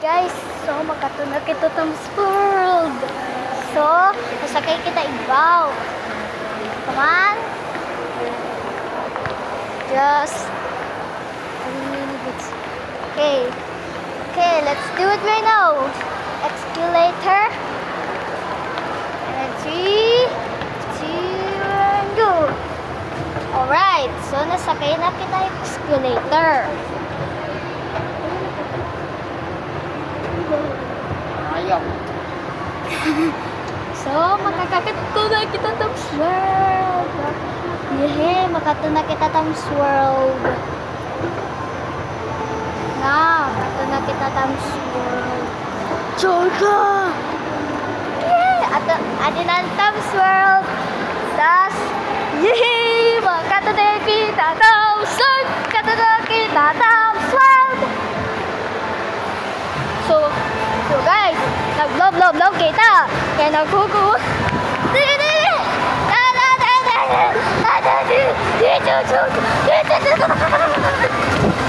guys, so makatuna kita Tom's World. So, nasakay kita ibaw. Come on. Just a minute. Okay. Okay, let's do it right now. Escalator. And 3, 2, and go. Alright, so nasakay na kita yung escalator. Ayaw. So, makakatuna kita Tom's World. Yehe, makatuna kita Tom's World. Na, makatuna kita Tom's World. Joga! Yeah! Adin ang Tom's World. Das, yehe! Makatuna kita Tom's World. Makatuna kita Tom's World. So guys, nag-love kita. Kaya naghugo.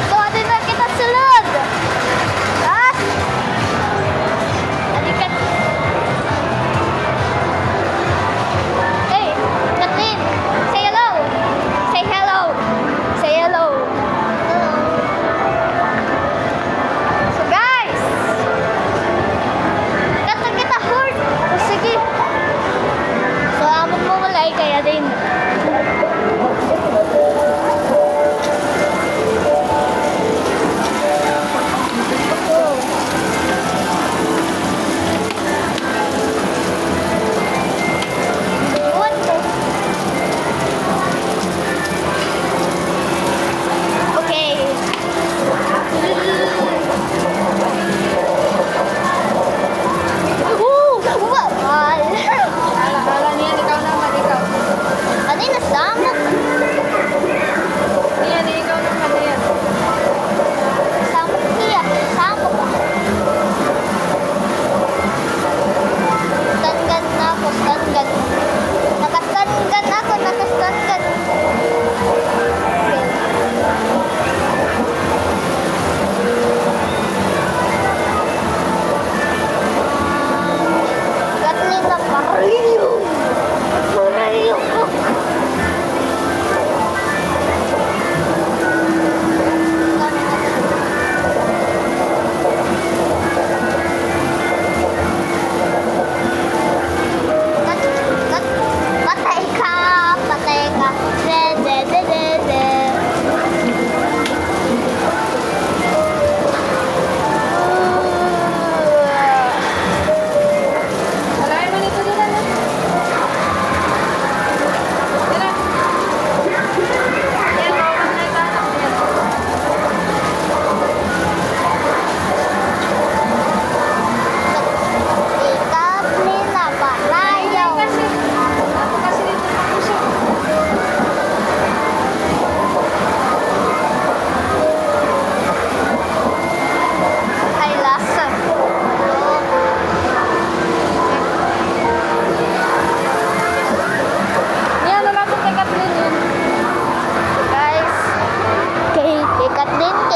So, atin na kita sulod. Tapos, alikat. Hey, Kathleen, say hello. Say hello. Say hello. So guys, kata kita hurt. O sige. So, amok mo malay kaya din.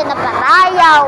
Naparayaw.